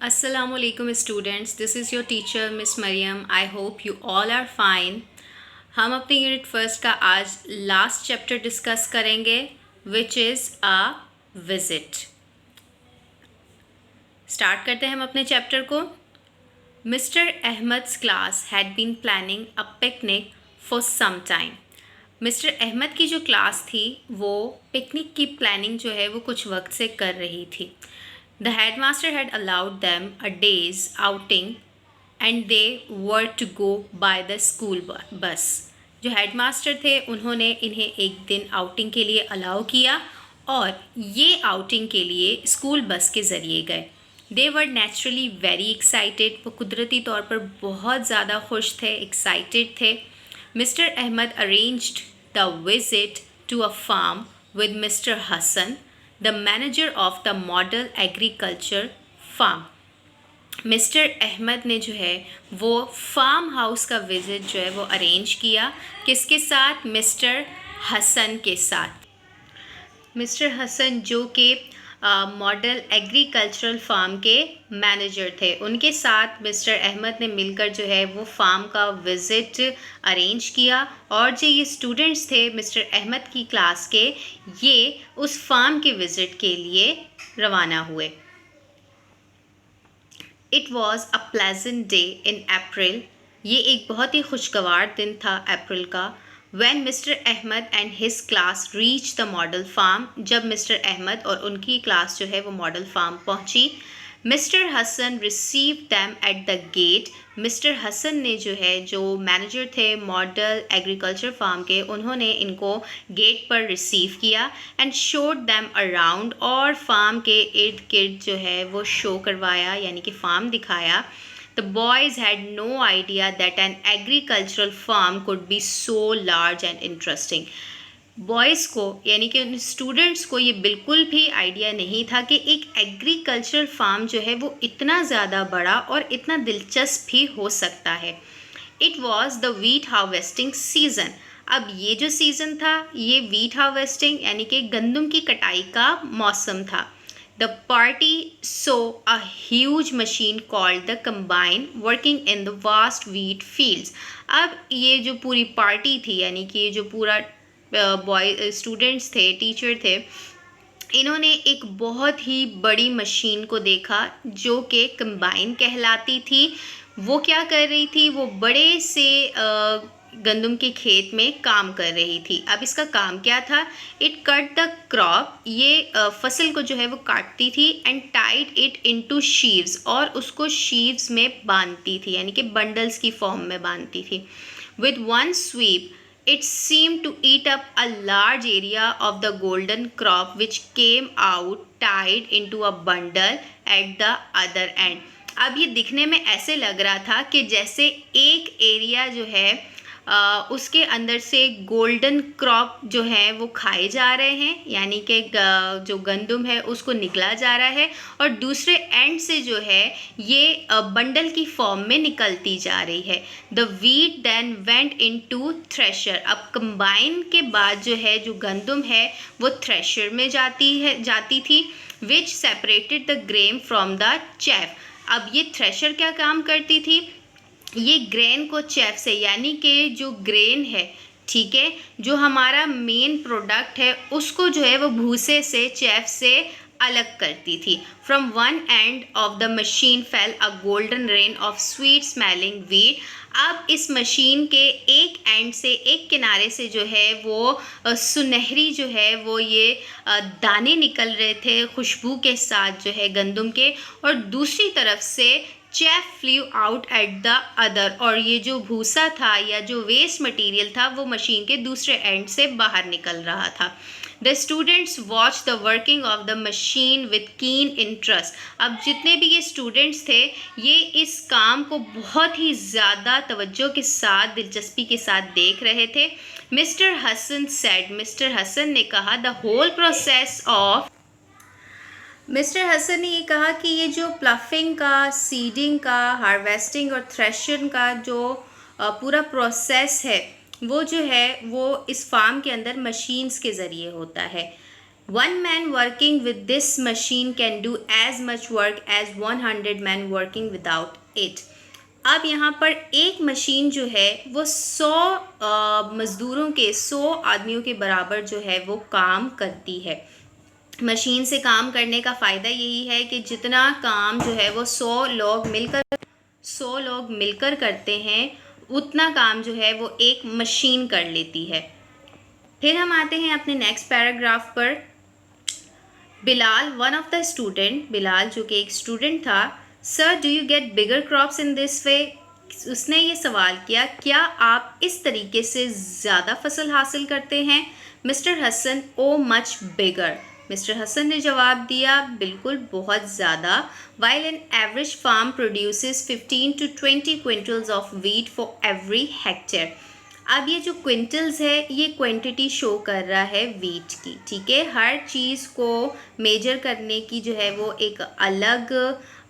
Assalamualaikum students, this is your teacher Miss Mariam. I hope you all are fine. हम अपने unit first का आज last chapter discuss करेंगे which is a visit. Start करते हैं हम अपने चैप्टर को। Mister Ahmad's class had been planning a picnic for some time. Mister Ahmad की जो क्लास थी वो पिकनिक की प्लानिंग जो है वो कुछ वक्त से कर रही थी। The headmaster had allowed them a day's outing and they were to go by the school bus. जो हेडमास्टर थे उन्होंने इन्हें एक दिन आउटिंग के लिए अलाउ किया और ये आउटिंग के लिए स्कूल बस के ज़रिए गए। दे वर नेचुरली वेरी एक्साइटेड, वो कुदरती तौर पर बहुत ज़्यादा खुश थे, एक्साइटेड थे। Mister Ahmed arranged the visit to a farm with mister Hassan, the manager of the model agriculture farm. Mister Ahmed ने जो है वो फार्म हाउस का विज़िट जो है वो अरेंज किया। किसके साथ? मिस्टर हसन के साथ। मिस्टर हसन जो कि मॉडल एग्रीकल्चरल फार्म के मैनेजर थे, उनके साथ मिस्टर अहमद ने मिलकर जो है वो फार्म का विज़िट अरेंज किया। और जो ये स्टूडेंट्स थे मिस्टर अहमद की क्लास के, ये उस फार्म के विज़िट के लिए रवाना हुए। It was a pleasant day in April. ये एक बहुत ही खुशगवार दिन था अप्रैल का। When Mr. Ahmed and his class reached the model farm, जब मिस्टर अहमद और उनकी क्लास जो है वो मॉडल फार्म पहुंची, mister Hassan receive them at the gate. Mister Hassan ने जो है, जो मैनेजर थे मॉडल एग्रीकल्चर फार्म के, उन्होंने इनको गेट पर रिसीव किया एंड शोड दैम अराउंड, और फार्म के इर्द गिर्द जो है वो शो करवाया, यानी कि फार्म दिखाया। The boys had no idea that an agricultural farm could be so large and interesting. Boys को यानी कि उन स्टूडेंट्स को ये बिल्कुल भी आइडिया नहीं था कि एक एग्रीकल्चरल फार्म जो है वो इतना ज़्यादा बड़ा और इतना दिलचस्प भी हो सकता है। It was the wheat harvesting season. अब ये जो सीज़न था ये वीट हार्वेस्टिंग यानी कि गंदम की कटाई का मौसम था। The party saw a huge machine called the combine working in the vast wheat fields. अब ये जो पूरी पार्टी थी, यानी कि ये जो पूरा बॉय स्टूडेंट्स थे, टीचर थे, इन्होंने एक बहुत ही बड़ी मशीन को देखा जो कि कंबाइन कहलाती थी। वो क्या कर रही थी? वो बड़े से गंदम के खेत में काम कर रही थी। अब इसका काम क्या था? इट कट द क्रॉप, ये फसल को जो है वो काटती थी, एंड टाइड इट इनटू शीव्स, और उसको शीव्स में बांधती थी, यानी कि बंडल्स की फॉर्म में बांधती थी। With one sweep it seemed to eat up a large area of the golden crop which came out tied into a bundle at the other end. अब ये दिखने में ऐसे लग रहा था कि जैसे एक एरिया जो है उसके अंदर से गोल्डन क्रॉप जो है वो खाए जा रहे हैं, यानी कि जो गंदम है उसको निकला जा रहा है, और दूसरे एंड से जो है ये बंडल की फॉर्म में निकलती जा रही है। The wheat then went into thresher. अब कंबाइन के बाद जो है जो गंदम है वो थ्रेशर में जाती थी, which separated the grain from the chaff. अब ये थ्रेशर क्या काम करती थी? ये ग्रेन को चैफ से, यानी कि जो ग्रेन है, ठीक है, जो हमारा मेन प्रोडक्ट है, उसको जो है वो भूसे से, चैफ से अलग करती थी। From one end of the machine fail a golden rain of sweet smelling wheat. अब इस मशीन के एक एंड से, एक किनारे से जो है वो सुनहरी जो है वो ये दाने निकल रहे थे खुशबू के साथ जो है गंदम के, और दूसरी तरफ से chaff flu out at the other, और ये जो भूसा था या जो वेस्ट मटेरियल था वो मशीन के दूसरे एंड से बाहर निकल रहा था। The students watch the working of the machine with keen interest. अब जितने भी ये स्टूडेंट्स थे ये इस काम को बहुत ही ज़्यादा तवज्जो के साथ, दिलचस्पी के साथ देख रहे थे। Mister Hassan said, mister Hassan ने कहा, the whole process of, mister Hassan ने ये कहा कि ये जो प्लफिंग का, सीडिंग का, हार्वेस्टिंग और थ्रेशिंग का जो पूरा प्रोसेस है वो जो है वो इस फार्म के अंदर मशीन्स के ज़रिए होता है। 1 man working with this machine can do as much work as 100 men working without it. अब यहाँ पर एक मशीन जो है वो 100 मज़दूरों के 100 आदमियों के बराबर जो है वो काम करती है। मशीन से काम करने का फ़ायदा यही है कि जितना काम जो है वो 100 लोग मिलकर करते हैं, उतना काम जो है वो एक मशीन कर लेती है। फिर हम आते हैं अपने नेक्स्ट पैराग्राफ पर। Bilal, one of the student, Bilal जो कि एक स्टूडेंट था, sir do you get bigger crops in this वे? उसने ये सवाल किया, क्या आप इस तरीके से ज़्यादा फसल हासिल करते हैं? Mister Hassan, oh much bigger. Mister Hassan ने जवाब दिया, बिल्कुल बहुत ज़्यादा। While an average farm produces 15 to 20 quintals of wheat for every hectare. अब ये जो क्विंटल्स है ये क्वांटिटी शो कर रहा है वीट की, ठीक है। हर चीज़ को मेजर करने की जो है वो एक अलग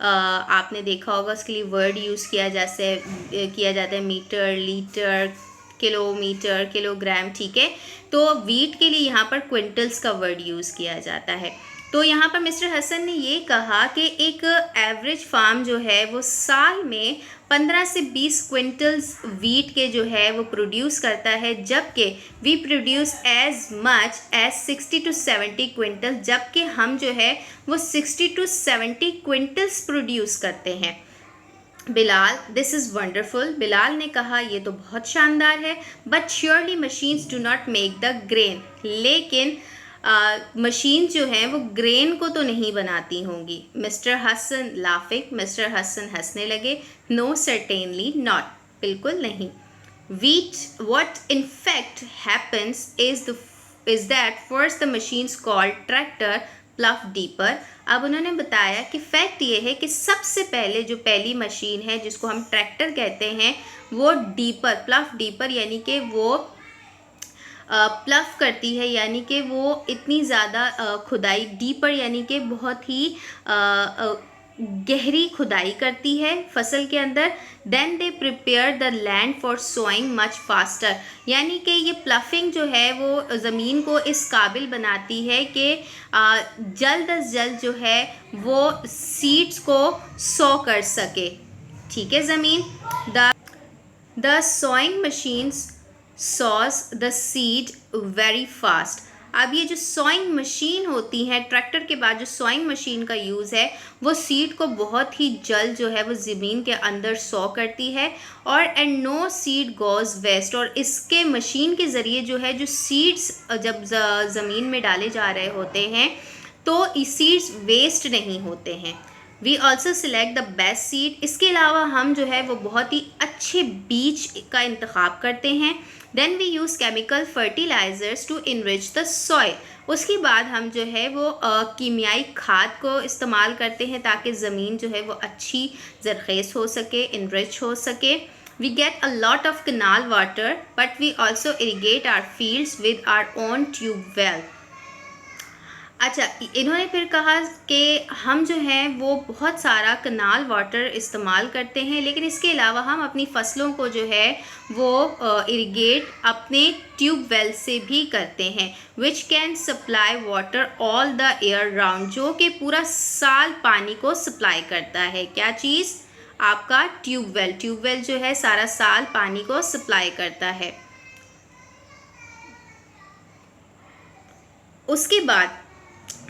आपने देखा होगा उसके लिए वर्ड यूज़ किया जाता है मीटर, लीटर, किलोमीटर, किलोग्राम, ठीक है। तो वीट के लिए यहाँ पर क्विंटल्स का वर्ड यूज़ किया जाता है। तो यहाँ पर मिस्टर हसन ने ये कहा कि एक एवरेज फार्म जो है वो साल में 15 से 20 क्विंटल्स वीट के जो है वो प्रोड्यूस करता है, जबकि we produce as much as 60 to 70 quintal, जबकि हम जो है वो 60 to 70 क्विंटल्स प्रोड्यूस करते हैं। Bilal, this is wonderful. Bilal ने कहा, ये तो बहुत शानदार है। But surely machines do not make the grain, लेकिन मशीन जो है वो ग्रेन को तो नहीं बनाती होंगी। Mister Hassan laughing, mister Hassan हंसने लगे। नो सर्टेनली नॉट, बिल्कुल नहीं। Wheat, what in fact happens is that first the machines called tractor plough deeper. अब उन्होंने बताया कि फैक्ट ये है कि सबसे पहले जो पहली मशीन है जिसको हम ट्रैक्टर कहते हैं वो डीपर, प्लफ डीपर यानी कि वो प्लफ करती है, यानी कि वो इतनी ज़्यादा खुदाई, डीपर यानी कि बहुत ही गहरी खुदाई करती है फसल के अंदर। Then they prepare the land for sowing much faster, यानी कि ये प्लफिंग जो है वो ज़मीन को इस काबिल बनाती है कि जल्द अज जल्द जो है वो सीड्स को सो कर सके, ठीक है ज़मीन। The sowing machines sows the seed very fast. अब ये जो सोइंग मशीन होती है, ट्रैक्टर के बाद जो सोइंग मशीन का यूज़ है वो सीड को बहुत ही जल्द जो है वो ज़मीन के अंदर सो करती है, और and no seed goes waste, और इसके मशीन के ज़रिए जो है जो सीड्स जब ज़मीन में डाले जा रहे होते हैं तो सीड्स वेस्ट नहीं होते हैं। We also select the best seed, इसके अलावा हम जो है वो बहुत ही अच्छे बीज का इंतखाब करते हैं। Then we use chemical fertilisers to enrich the soil, उसके बाद हम जो है वो कीमियाई खाद को इस्तेमाल करते हैं ताकि ज़मीन जो है वो अच्छी ज़रख़ेज़ हो सके, इनरिच हो सके। We get a lot of canal water but we also irrigate our fields with our own tubewell. अच्छा, इन्होंने फिर कहा कि हम जो हैं वो बहुत सारा कनाल वाटर इस्तेमाल करते हैं, लेकिन इसके अलावा हम अपनी फसलों को जो है वो इरिगेट अपने ट्यूबवेल से भी करते हैं, which can supply water all the year round, जो कि पूरा साल पानी को सप्लाई करता है। क्या चीज़? आपका ट्यूबवेल। ट्यूबवेल जो है सारा साल पानी को सप्लाई करता है। उसके बाद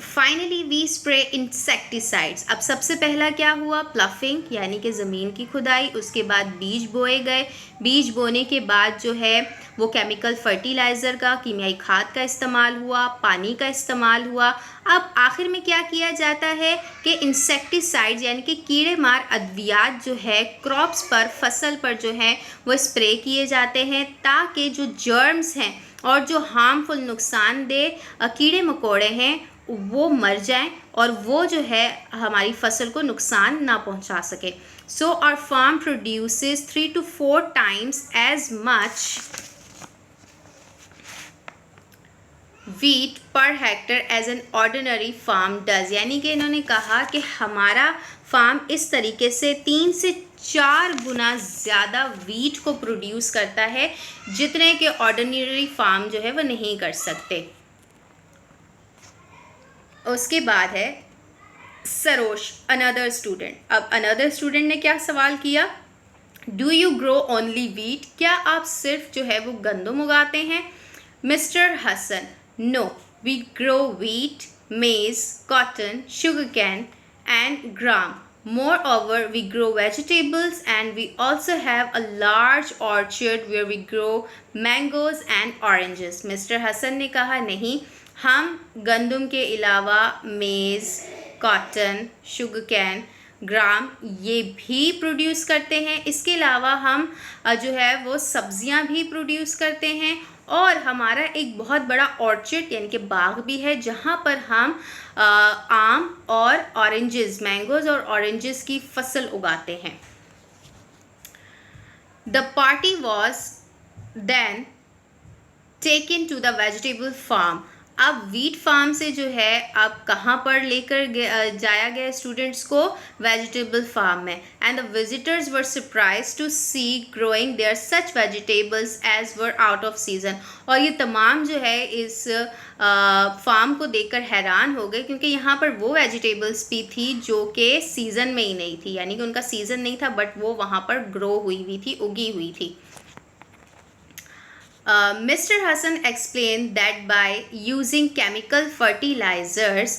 फाइनली वी स्प्रे इंसेक्टिसाइड्स। अब सबसे पहला क्या हुआ? प्लफिंग यानी कि ज़मीन की खुदाई, उसके बाद बीज बोए गए, बीज बोने के बाद जो है वो केमिकल फर्टिलाइज़र का, कीमियाई खाद का इस्तेमाल हुआ, पानी का इस्तेमाल हुआ। अब आखिर में क्या किया जाता है कि इंसेक्टिसाइड्स यानी कि कीड़े मार अद्वियात जो है क्रॉप्स पर, फसल पर जो है वो स्प्रे किए जाते हैं, ताकि जो जर्म्स हैं और जो हार्मफुल नुकसानदेह कीड़े मकोड़े हैं वो मर जाएं और वो जो है हमारी फसल को नुकसान ना पहुंचा सके। So our farm produces 3 to 4 times as much wheat per hectare as an ordinary farm does। यानी कि इन्होंने कहा कि हमारा फार्म इस तरीके से 3 से 4 गुना ज़्यादा वीट को प्रोड्यूस करता है जितने के ऑर्डिनरी फार्म जो है वो नहीं कर सकते। उसके बाद है सरोश, अनदर स्टूडेंट। अब अनदर स्टूडेंट ने क्या सवाल किया, do you grow only wheat, क्या आप सिर्फ जो है वो गंदम उगाते हैं? Mister Hassan, no, we grow wheat, maize, cotton, sugar cane and gram. Moreover, we grow vegetables and we also have a large orchard where we grow mangoes and oranges. Mister Hassan ने कहा, नहीं, हम गंदम के अलावा मेज़, कॉटन, शुगर कैन, ग्राम ये भी प्रोड्यूस करते हैं. इसके अलावा हम जो है वो सब्जियां भी प्रोड्यूस करते हैं और हमारा एक बहुत बड़ा ऑर्चर्ड यानी कि बाग भी है जहाँ पर हम आम और ऑरेंजेस, मैंगोज और ऑरेंजेस की फसल उगाते हैं. The party was then taken to the vegetable farm. अब वीट फार्म से जो है अब कहाँ पर लेकर जाया गया स्टूडेंट्स को? वेजिटेबल फार्म में. And the visitors were surprise to see growing there such vegetables as were out of season. और ये तमाम जो है इस फार्म को देखकर हैरान हो गए क्योंकि यहाँ पर वो वेजिटेबल्स भी थी जो कि सीज़न में ही नहीं थी, यानी कि उनका सीज़न नहीं था बट वो वहाँ पर ग्रो हुई हुई थी, उगी हुई थी. Mr. Hassan explained that by using chemical fertilizers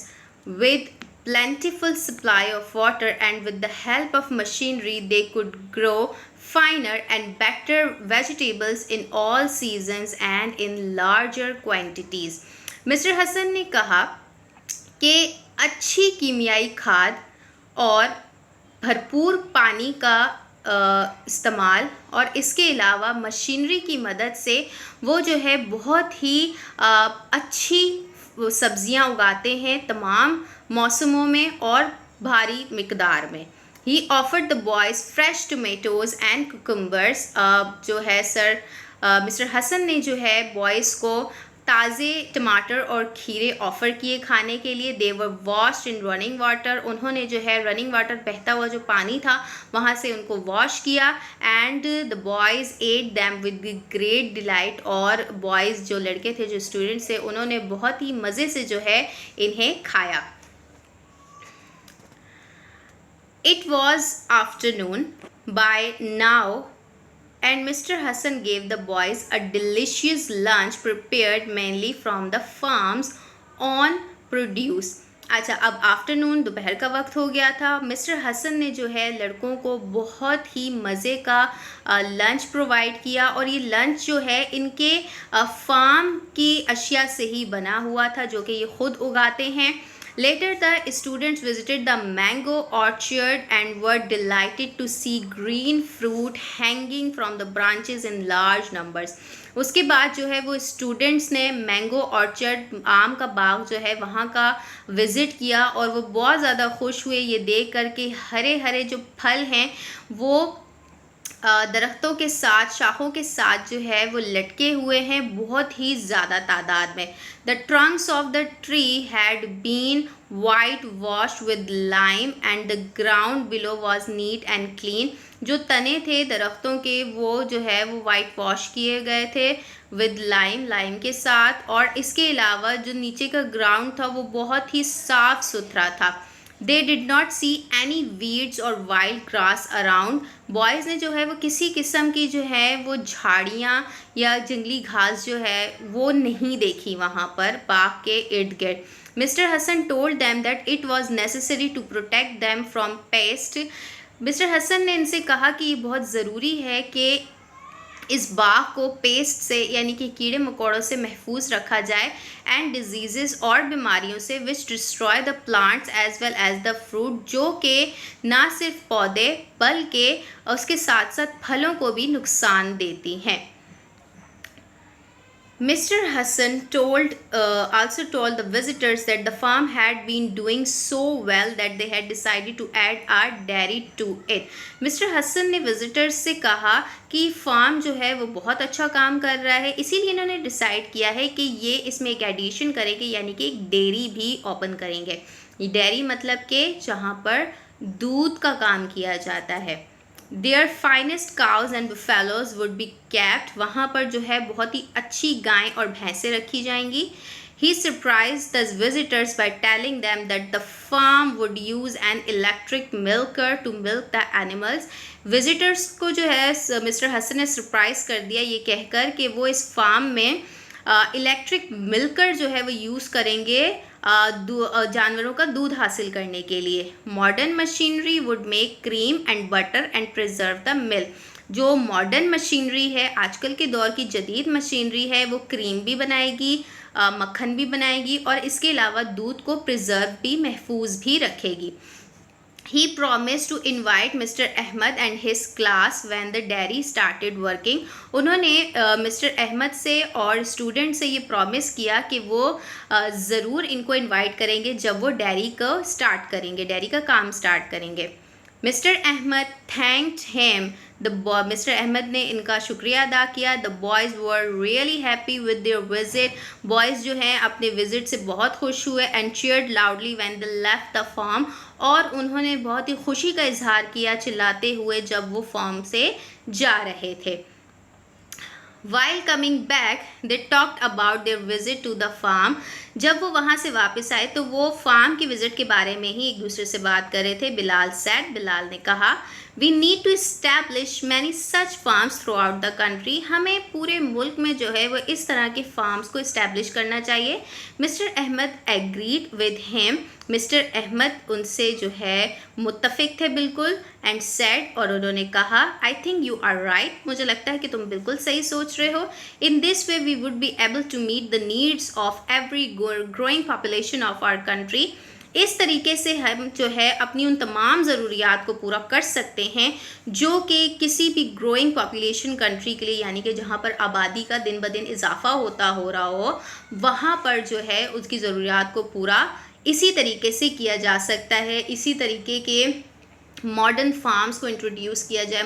with plentiful supply of water and with the help of machinery, they could grow finer and better vegetables in all seasons and in larger quantities. Mr. Hassan ने कहा कि अच्छी कीमियाई खाद और भरपूर पानी का इस्तेमाल और इसके अलावा मशीनरी की मदद से वो जो है बहुत ही अच्छी सब्जियां उगाते हैं तमाम मौसमों में और भारी मिकदार में. He offered the boys fresh tomatoes and cucumbers. जो है सर मिस्टर हसन ने जो है बॉयज़ को ताज़े टमाटर और खीरे ऑफ़र किए खाने के लिए. दे वर वॉश्ड इन रनिंग वाटर. उन्होंने जो है रनिंग वाटर, बहता हुआ जो पानी था वहाँ से उनको वॉश किया. And the boys at them with great delight. और बॉयज़ जो लड़के थे, जो स्टूडेंट्स थे, उन्होंने बहुत ही मज़े से जो है इन्हें खाया. It was afternoon by now and Mr. Hassan gave the boys a delicious lunch prepared mainly from the farms on produce. अच्छा, अब आफ्टरनून, दोपहर का वक्त हो गया था. मिस्टर हसन ने जो है लड़कों को बहुत ही मज़े का लंच प्रोवाइड किया और ये लंच जो है इनके फार्म की अशिया से ही बना हुआ था जो कि ये खुद उगाते हैं. Later, the students visited the mango orchard and were delighted to see green fruit hanging from the branches in large numbers. उसके बाद जो है वो स्टूडेंट्स ने मैंगो ऑर्चर्ड, आम का बाग जो है वहाँ का विज़िट किया और वो बहुत ज़्यादा खुश हुए ये देख कर के हरे हरे जो फल हैं वो दरख्तों के साथ, शाखों के साथ जो है वो लटके हुए हैं बहुत ही ज़्यादा तादाद में. The trunks of the tree had been white washed with lime and the ground below was neat and clean. जो तने थे दरख्तों के वो जो है वो वाइट वॉश किए गए थे विद लाइम के साथ. और इसके अलावा जो नीचे का ग्राउंड था वो बहुत ही साफ़ सुथरा था. They did not see any weeds or wild grass around. Boys ने जो है वो किसी किस्म की जो है वो झाड़ियाँ या जंगली घास जो है वो नहीं देखी वहाँ पर बाग के इर्द गिर्द. Mister Hassan told them that it was necessary to protect them from pest. Mister Hassan ने इनसे कहा कि ये बहुत ज़रूरी है कि इस बाग को पेस्ट से यानी कि कीड़े मकोड़ों से महफूज रखा जाए एंड डिजीज़ और बीमारियों से which destroy the plants as well as the fruit, जो कि ना सिर्फ पौधे बल्कि उसके साथ साथ फलों को भी नुकसान देती हैं. Mr. Hassan also told the visitors that the farm had been doing so well that they had decided to add a dairy to it. Mr. Hassan ने visitors से कहा कि फार्म जो है वो बहुत अच्छा काम कर रहा है, इसीलिए इन्होंने डिसाइड किया है कि ये इसमें एक एडिशन करेंगे यानी कि एक डेयरी भी ओपन करेंगे. ये डेयरी मतलब कि जहाँ पर दूध का काम किया जाता है. Their finest cows and buffaloes would be kept. वहाँ पर जो है बहुत ही अच्छी गायें और भैंसें रखी जाएंगी. He surprised the visitors by telling them that the farm would use an electric milker to milk the animals. Visitors को जो है मिस्टर हसन ने सरप्राइज कर दिया ये कहकर कि वो इस फार्म में इलेक्ट्रिक मिल्कर जो है वो यूज़ करेंगे जानवरों का दूध हासिल करने के लिए. Modern machinery would make cream and butter and preserve the milk. जो मॉडर्न मशीनरी है, आजकल के दौर की जदीद मशीनरी है, वो क्रीम भी बनाएगी, मक्खन भी बनाएगी और इसके अलावा दूध को प्रिजर्व भी, महफूज भी रखेगी. He promised to invite Mr. Ahmed and his class when the dairy started working. उन्होंने मिस्टर अहमद से और स्टूडेंट से ये प्रॉमिस किया कि वो ज़रूर इनको इनवाइट करेंगे जब वो डेयरी को स्टार्ट करेंगे, डेयरी का काम स्टार्ट करेंगे. Mister Ahmed thanked him. Mister Ahmed ने इनका शुक्रिया अदा किया. The boys were really happy with their visit. Boys जो हैं अपने विजिट से बहुत खुश हुए. And cheered loudly when they left the farm. और उन्होंने बहुत ही खुशी का इजहार किया चिल्लाते हुए जब वो फार्म से जा रहे थे. While coming back, they talked about their visit to the farm. जब वो वहाँ से वापस आए तो वो फार्म की विज़िट के बारे में ही एक दूसरे से बात कर रहे थे. बिलाल ने कहा, We need to establish many such farms throughout the country. हमें पूरे मुल्क में जो है वो इस तरह के फार्म्स को इस्टेब्लिश करना चाहिए. Mister Ahmed agreed with him. Mister Ahmed उनसे जो है मुत्तफिक थे बिल्कुल. एंड सेड, और उन्होंने कहा, I think you are right. मुझे लगता है कि तुम बिल्कुल सही सोच रहे हो. In this way we would be able to meet the needs of every growing population of our country. इस तरीके से हम जो है अपनी उन तमाम ज़रूरियात को पूरा कर सकते हैं जो कि किसी भी ग्रोइंग पॉपुलेशन कंट्री के लिए, यानी कि जहाँ पर आबादी का दिन ब दिन इजाफा हो रहा हो, वहाँ पर जो है उसकी ज़रूरियात को पूरा इसी तरीके से किया जा सकता है. इसी तरीके के मॉडर्न फार्म्स को इंट्रोड्यूस किया जाए.